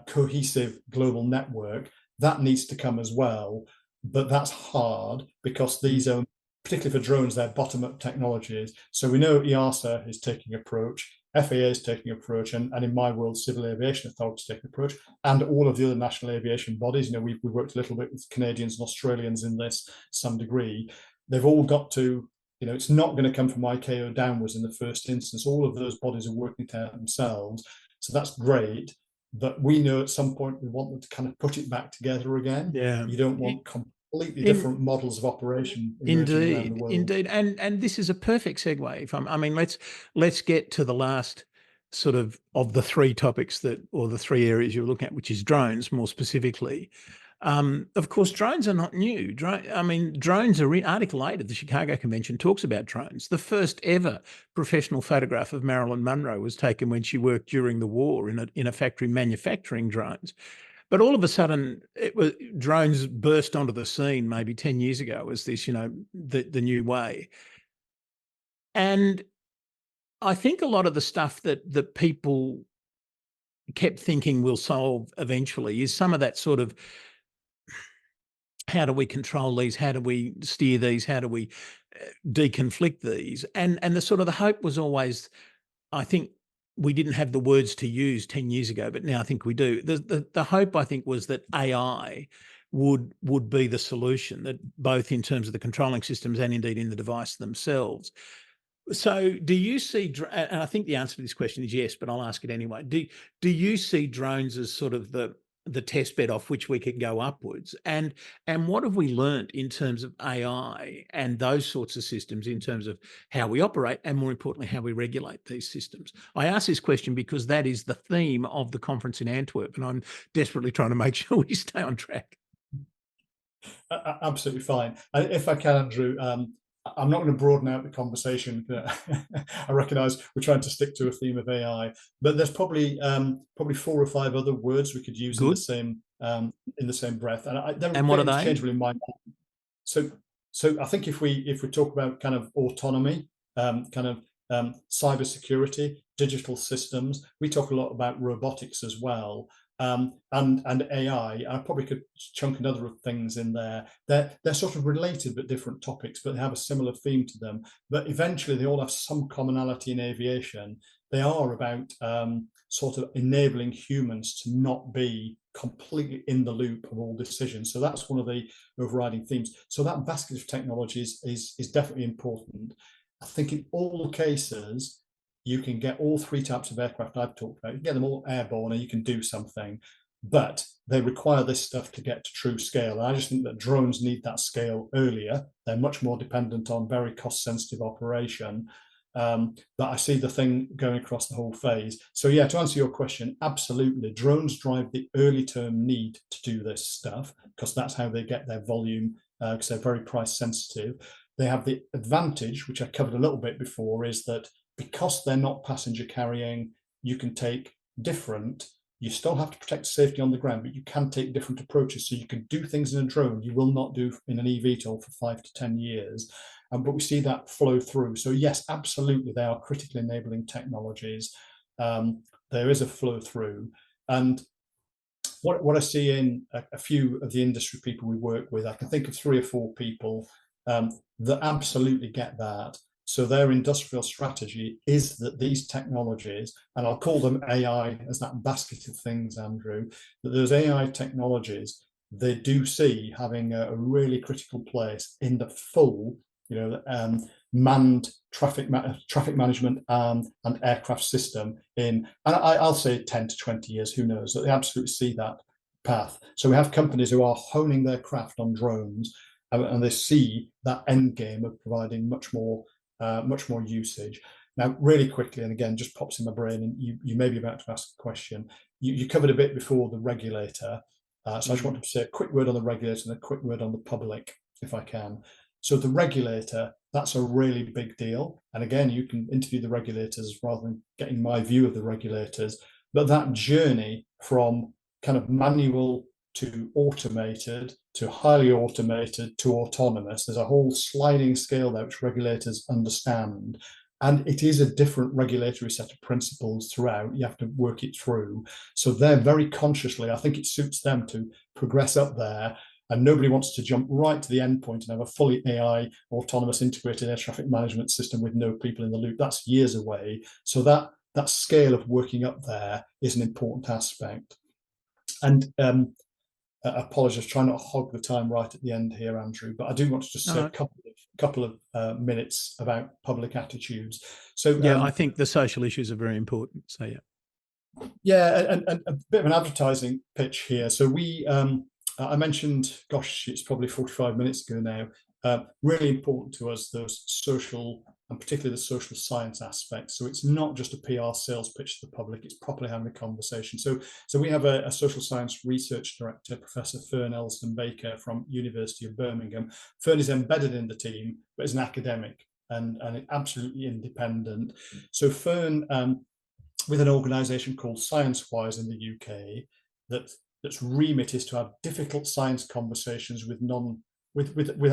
cohesive global network, that needs to come as well. But that's hard because these are, particularly for drones, they're bottom-up technologies. So we know EASA is taking approach, FAA is taking approach, and in my world, Civil Aviation Authority is taking approach, and all of the other national aviation bodies. We worked a little bit with Canadians and Australians in this, some degree. They've all got to, it's not going to come from ICAO downwards in the first instance. All of those bodies are working it out themselves. So that's great. But we know at some point we want them to kind of put it back together again. You don't want completely different models of operation emerging around the world. Indeed. And this is a perfect segue. Let's get to the last sort of the three topics or the three areas you're looking at, which is drones more specifically. Of course, drones are not new. Drones are Article 8 of the Chicago Convention talks about drones. The first ever professional photograph of Marilyn Monroe was taken when she worked during the war in a factory manufacturing drones. But all of a sudden, drones burst onto the scene maybe 10 years ago as this, the new way. And I think a lot of the stuff that people kept thinking will solve eventually is some of that sort of, how do we control these? How do we steer these? How do we deconflict these? And the sort of the hope was always, I think we didn't have the words to use 10 years ago, but now I think we do. The hope, I think, was that AI would be the solution, that both in terms of the controlling systems and indeed in the device themselves. So do you see, and I think the answer to this question is yes, but I'll ask it anyway. Do you see drones as sort of the test bed off which we can go upwards? And what have we learnt in terms of AI and those sorts of systems in terms of how we operate and, more importantly, how we regulate these systems? I ask this question because that is the theme of the conference in Antwerp, and I'm desperately trying to make sure we stay on track. Absolutely fine. If I can, Andrew, I'm not going to broaden out the conversation. I recognise we're trying to stick to a theme of AI, but there's probably 4 or 5 other words we could use in the same breath. And what are they? In my mind. So So I think if we talk about kind of autonomy, cyber security, digital systems, we talk a lot about robotics as well, and AI. I probably could chunk another things in there. They're sort of related but different topics, but they have a similar theme to them. But eventually, they all have some commonality in aviation. They are about sort of enabling humans to not be completely in the loop of all decisions. So that's one of the overriding themes. So that basket of technologies is definitely important. I think in all cases, you can get all three types of aircraft I've talked about. You can get them all airborne, and you can do something, but they require this stuff to get to true scale. And I just think that drones need that scale earlier. They're much more dependent on very cost-sensitive operation. But I see the thing going across the whole phase. So yeah, to answer your question, absolutely, drones drive the early term need to do this stuff, because that's how they get their volume, because they're very price sensitive. They have the advantage, which I covered a little bit before, is that because they're not passenger carrying, you can take different, you still have to protect safety on the ground, but you can take different approaches. So you can do things in a drone you will not do in an eVTOL for 5 to 10 years. But we see that flow through. So yes, absolutely, they are critically enabling technologies. There is a flow through. And what I see in a few of the industry people we work with, I can think of 3 or 4 people that absolutely get that. So their industrial strategy is that these technologies, and I'll call them AI as that basket of things, Andrew, that those AI technologies, they do see having a really critical place in the full, manned traffic management and aircraft system in, and I'll say 10 to 20 years, who knows, that they absolutely see that path. So we have companies who are honing their craft on drones, and they see that end game of providing much more usage. Now, really quickly, and again, just pops in my brain, and you may be about to ask a question. You covered a bit before the regulator, so I just want to say a quick word on the regulator and a quick word on the public, if I can. So the regulator, that's a really big deal. And again, you can interview the regulators rather than getting my view of the regulators. But that journey from kind of manual to automated, to highly automated, to autonomous, there's a whole sliding scale there which regulators understand. And it is a different regulatory set of principles throughout. You have to work it through. So they're very consciously, I think it suits them to progress up there. And nobody wants to jump right to the end point and have a fully AI, autonomous, integrated air traffic management system with no people in the loop. That's years away. So that scale of working up there is an important aspect. And apologies, try not to hog the time right at the end here, Andrew, but I do want to just say a couple of minutes about public attitudes. So yeah, I think the social issues are very important. So yeah, and a bit of an advertising pitch here. So we I mentioned, gosh, it's probably 45 minutes ago now, really important to us, those social, and particularly the social science aspects. So it's not just a PR sales pitch to the public, it's properly having a conversation. So we have a social science research director, Professor Fern Elston-Baker from University of Birmingham. Fern is embedded in the team, but is an academic and absolutely independent. So Fern, with an organisation called ScienceWise in the UK, that's remit is to have difficult science conversations with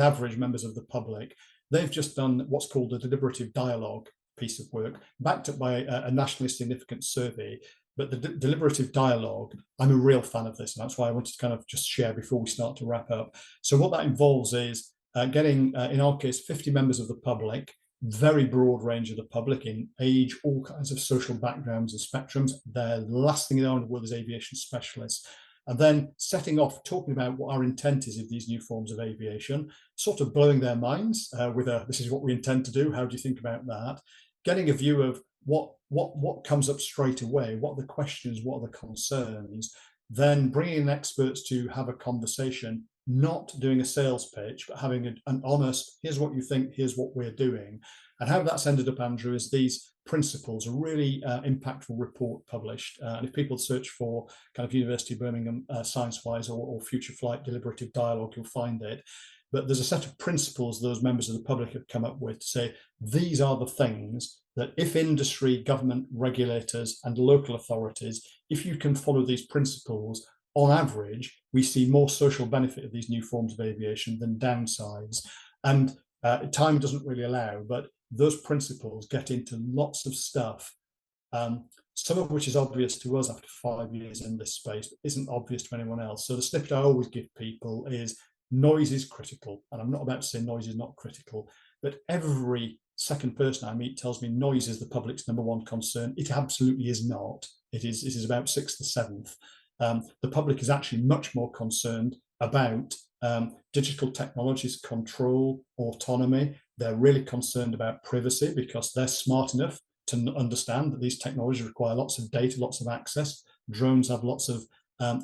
average members of the public. They've just done what's called a deliberative dialogue piece of work, backed up by a nationally significant survey. But the deliberative dialogue, I'm a real fan of this, and that's why I wanted to kind of just share before we start to wrap up. So what that involves is getting, in our case, 50 members of the public, very broad range of the public in age, all kinds of social backgrounds and spectrums. The last thing they want in the world is aviation specialists. And then setting off, talking about what our intent is of these new forms of aviation, sort of blowing their minds with this is what we intend to do. How do you think about that? Getting a view of what comes up straight away, what are the questions, what are the concerns, then bringing in experts to have a conversation, not doing a sales pitch, but having an honest, here's what you think, here's what we're doing. And how that's ended up, Andrew, is these principles, a really impactful report published. And if people search for kind of University of Birmingham ScienceWise or Future Flight Deliberative Dialogue, you'll find it. But there's a set of principles those members of the public have come up with to say, these are the things that if industry, government, regulators, and local authorities, if you can follow these principles, on average, we see more social benefit of these new forms of aviation than downsides. And time doesn't really allow, but those principles get into lots of stuff, some of which is obvious to us after 5 years in this space, but isn't obvious to anyone else. So the snippet I always give people is noise is critical. And I'm not about to say noise is not critical, but every second person I meet tells me noise is the public's #1 concern. It absolutely is not. It is about 6th or 7th. The public is actually much more concerned about digital technologies, control, autonomy. They're really concerned about privacy because they're smart enough to understand that these technologies require lots of data, lots of access. Drones have lots of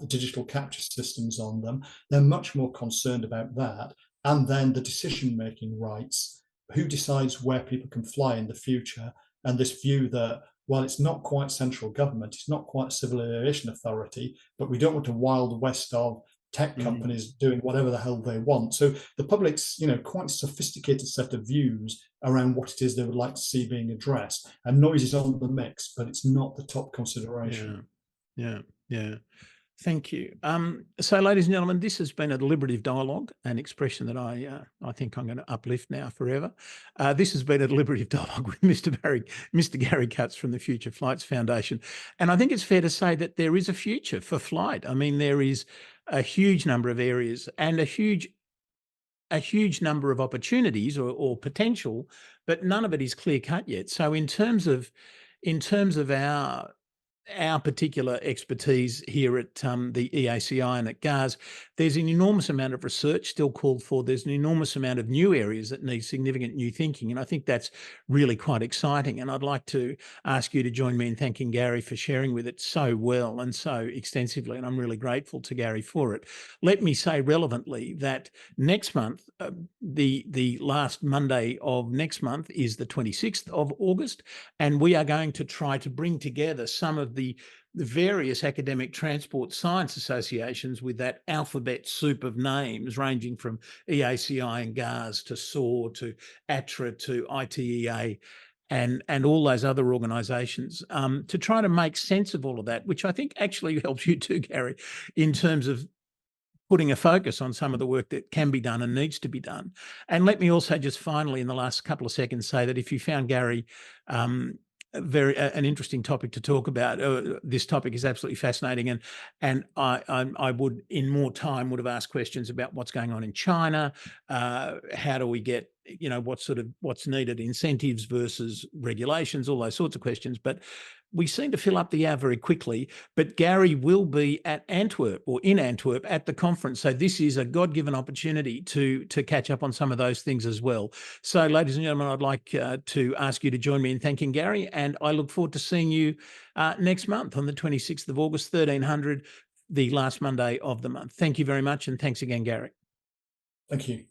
digital capture systems on them. They're much more concerned about that. And then the decision-making rights, who decides where people can fly in the future, and this view that, well, it's not quite central government, it's not quite civil aviation authority, but we don't want a wild west of tech companies doing whatever the hell they want. So the public's, quite sophisticated set of views around what it is they would like to see being addressed. And noise is on the mix, but it's not the top consideration. Yeah. Thank you. So, ladies and gentlemen, this has been a deliberative dialogue, an expression that I think I'm going to uplift now forever. This has been a deliberative dialogue with Mr. Gary Cutts from the Future Flights Foundation. And I think it's fair to say that there is a future for flight. I mean, there is a huge number of areas and a huge number of opportunities or potential, but none of it is clear cut yet. So in terms of our particular expertise here at the EACI and at GARS, there's an enormous amount of research still called for. There's an enormous amount of new areas that need significant new thinking. And I think that's really quite exciting. And I'd like to ask you to join me in thanking Gary for sharing with it so well and so extensively. And I'm really grateful to Gary for it. Let me say relevantly that next month, the last Monday of next month is the 26th of August. And we are going to try to bring together some of the various academic transport science associations with that alphabet soup of names ranging from EACI and GARS to SOAR to ATRA to ITEA and all those other organisations to try to make sense of all of that, which I think actually helps you too, Gary, in terms of putting a focus on some of the work that can be done and needs to be done. And let me also just finally in the last couple of seconds say that if you found Gary an interesting topic to talk about. This topic is absolutely fascinating, and I would in more time would have asked questions about what's going on in China. How do we get what's needed, incentives versus regulations, all those sorts of questions. But we seem to fill up the hour very quickly. But Gary will be at Antwerp or in Antwerp at the conference, so this is a God-given opportunity to catch up on some of those things as well. So, ladies and gentlemen, I'd like to ask you to join me in thanking Gary, and I look forward to seeing you next month on the 26th of August, 1300, the last Monday of the month. Thank you very much, and thanks again, Gary. Thank you.